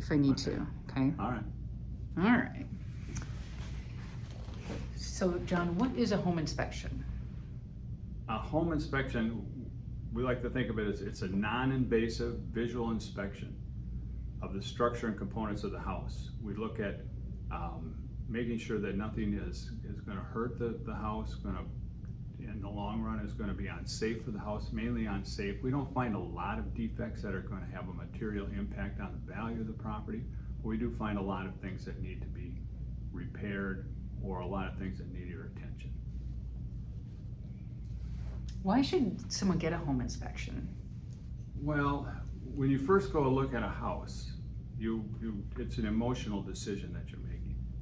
if I need to, okay? All right. All right. So, John, what is a home inspection? A home inspection, we like to think of it as it's a non-invasive visual inspection of the structure and components of the house. We look at making sure that nothing is going to hurt the house, in the long run is going to be unsafe for the house, mainly unsafe. We don't find a lot of defects that are going to have a material impact on the value of the property, but we do find a lot of things that need to be repaired or a lot of things that need your attention. Why should someone get a home inspection? Well, when you first go look at a house, it's an emotional decision that you're making.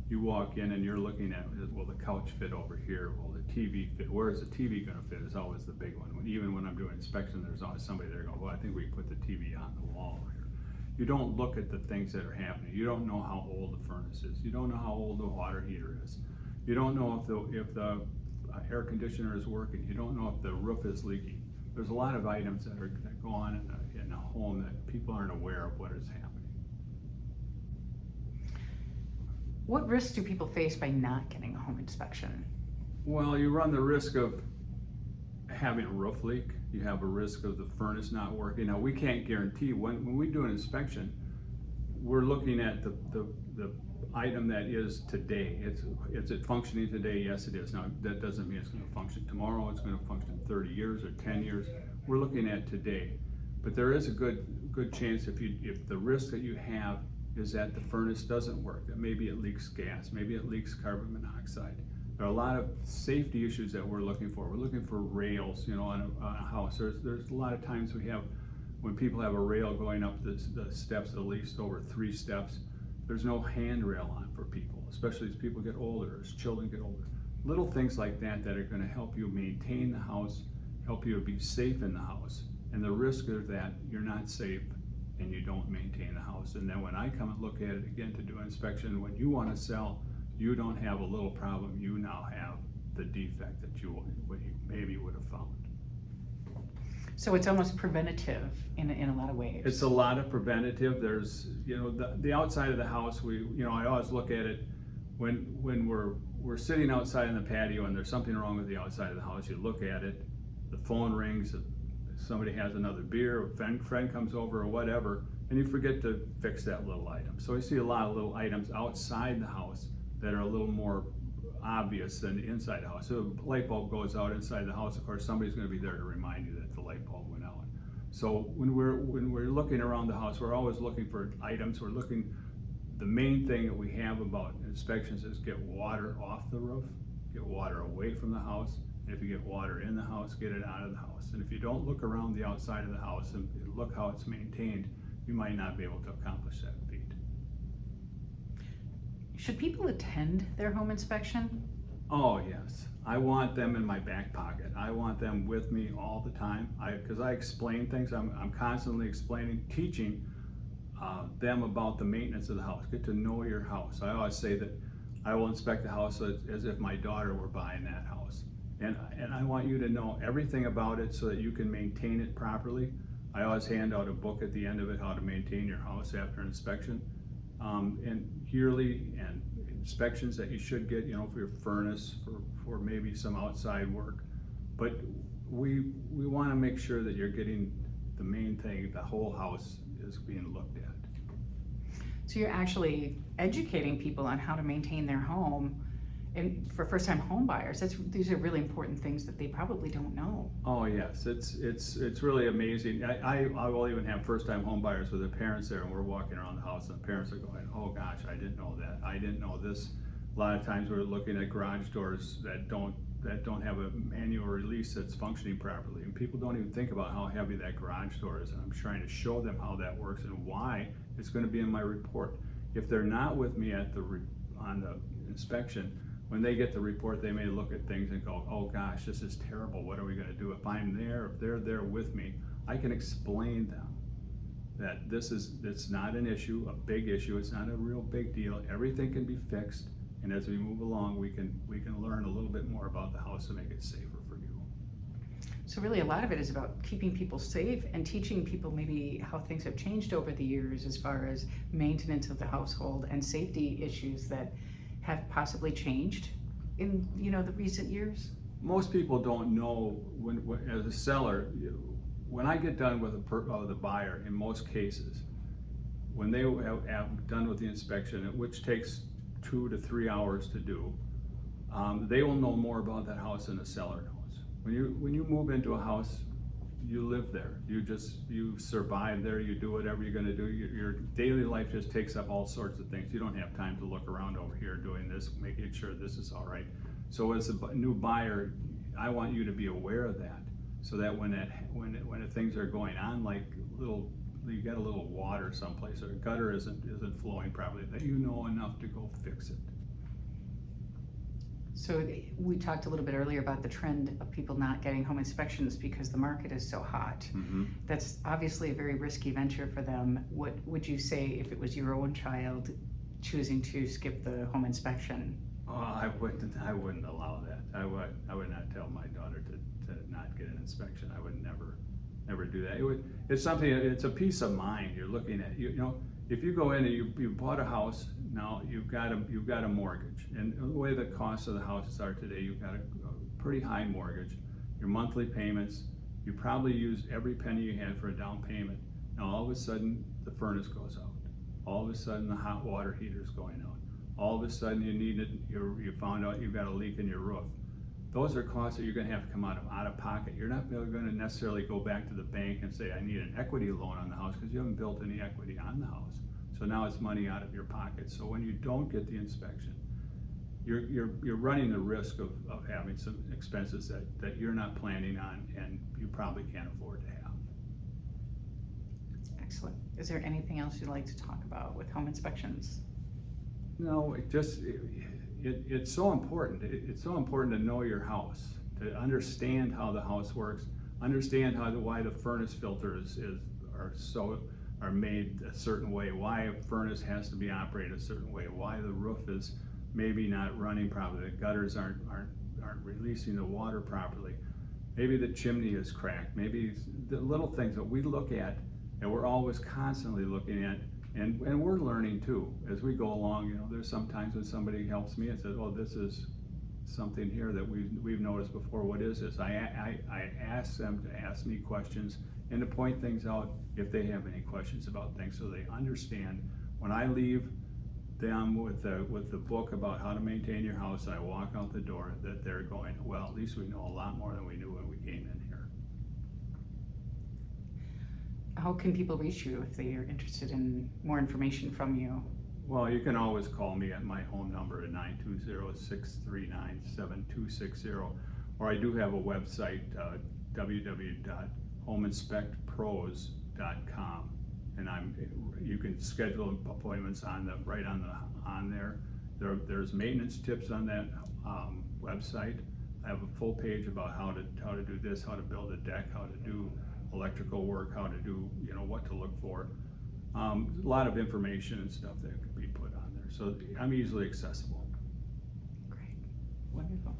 You walk in and you're looking at, will the couch fit over here? Will the TV fit? Where is the TV going to fit is always the big one. Even when I'm doing inspection, there's always somebody there going, well, I think we can put the TV on the wall here. You don't look at the things that are happening. You don't know how old the furnace is. You don't know how old the water heater is. You don't know if the air conditioner is working. You don't know if the roof is leaking. There's a lot of items that go on in a home that people aren't aware of what is happening. What risks do people face by not getting a home inspection? Well, you run the risk of having a roof leak. You have a risk of the furnace not working. Now, we can't guarantee when we do an inspection, we're looking at the item that is today. Is it functioning today? Yes, it is. Now, that doesn't mean it's going to function tomorrow. It's going to function 30 years or 10 years. We're looking at today. But there is a good chance if the risk that you have is that the furnace doesn't work, that maybe it leaks gas, maybe it leaks carbon monoxide. There are a lot of safety issues that we're looking for. We're looking for rails, on a house. There's a lot of times when people have a rail going up the steps, at least over 3 steps, there's no handrail on for people, especially as people get older, as children get older. Little things like that are going to help you maintain the house, help you be safe in the house. And the risk of that, you're not safe and you don't maintain the house. And then when I come and look at it again to do an inspection, when you want to sell, you don't have a little problem, you now have the defect that you maybe would have found. So it's almost preventative in a lot of ways. It's a lot of preventative. There's, the outside of the house, I always look at it when we're sitting outside in the patio and there's something wrong with the outside of the house, you look at it, the phone rings, somebody has another beer, a friend comes over or whatever, and you forget to fix that little item. So I see a lot of little items outside the house that are a little more obvious than inside the house. So if a light bulb goes out inside the house, of course, somebody's going to be there to remind you that the light bulb went out. So when we're looking around the house, we're always looking for items. The main thing that we have about inspections is get water off the roof, get water away from the house. And if you get water in the house, get it out of the house. And if you don't look around the outside of the house and look how it's maintained, you might not be able to accomplish that feat. Should people attend their home inspection? Oh yes, I want them in my back pocket. I want them with me all the time. Because I explain things. I'm constantly teaching them about the maintenance of the house. Get to know your house. I always say that I will inspect the house as if my daughter were buying that house. And I want you to know everything about it so that you can maintain it properly. I always hand out a book at the end of it, how to maintain your house after an inspection. And yearly and inspections that you should get, for your furnace, for maybe some outside work. But we want to make sure that you're getting the main thing, the whole house is being looked at. So you're actually educating people on how to maintain their home. And for first-time home buyers, these are really important things that they probably don't know. Oh yes, it's really amazing. I will even have first-time home buyers with their parents there, and we're walking around the house, and the parents are going, "Oh gosh, I didn't know that. I didn't know this." A lot of times we're looking at garage doors that don't have a manual release that's functioning properly, and people don't even think about how heavy that garage door is. And I'm trying to show them how that works and why it's going to be in my report. If they're not with me on the inspection, when they get the report, they may look at things and go, "Oh gosh, this is terrible. What are we going to do?" If I'm there, if they're there with me, I can explain them that it's not an issue, a big issue. It's not a real big deal. Everything can be fixed, and as we move along, we can learn a little bit more about the house to make it safer for you. So really, a lot of it is about keeping people safe and teaching people maybe how things have changed over the years as far as maintenance of the household and safety issues that have possibly changed in, the recent years. Most people don't know as a seller, when I get done with the buyer, in most cases, when they have done with the inspection, which takes 2 to 3 hours to do, they will know more about that house than the seller knows. When you move into a house, you live there. You survive there. You do whatever you're going to do. Your daily life just takes up all sorts of things. You don't have time to look around over here doing this, making sure this is all right. So as a new buyer, I want you to be aware of that, so that when things are going on, like you got a little water someplace or a gutter isn't flowing properly, that you know enough to go fix it. So we talked a little bit earlier about the trend of people not getting home inspections because the market is so hot. Mm-hmm. That's obviously a very risky venture for them. What would you say if it was your own child choosing to skip the home inspection? Oh, I wouldn't allow that. I would not tell my daughter to not get an inspection. I would never do that. It's something. It's a peace of mind. You're looking at, if you go in and you bought a house, now you've got a mortgage, and the way the costs of the houses are today, you've got a pretty high mortgage. Your monthly payments, you probably used every penny you had for a down payment. Now all of a sudden the furnace goes out. All of a sudden the hot water heater's going out. All of a sudden you found out you've got a leak in your roof. Those are costs that you're going to have to come out of pocket. You're not going to necessarily go back to the bank and say, I need an equity loan on the house, because you haven't built any equity on the house. So now it's money out of your pocket. So when you don't get the inspection, you're running the risk of having some expenses that you're not planning on and you probably can't afford to have. Excellent. Is there anything else you'd like to talk about with home inspections? No, it's so important. It's so important to know your house, to understand how the house works, understand why the furnace filters are made a certain way, why a furnace has to be operated a certain way, why the roof is maybe not running properly, the gutters aren't releasing the water properly, maybe the chimney is cracked, maybe the little things that we look at and we're always constantly looking at. And we're learning too as we go along. There's sometimes when somebody helps me and says, "Oh, this is something here that we've noticed before. What is this?" I ask them to ask me questions and to point things out if they have any questions about things, so they understand. When I leave them with the book about how to maintain your house, I walk out the door that they're going, well, at least we know a lot more than we knew when we came in here. How can people reach you if they are interested in more information from you? Well, you can always call me at my home number at 920-639-7260, or I do have a website, www.homeinspectpros.com, and you can schedule appointments on there. There's maintenance tips on that website. I have a full page about how to do this, how to build a deck, how to do electrical work, how to do, what to look for. A lot of information and stuff that could be put on there. So I'm easily accessible. Great, wonderful.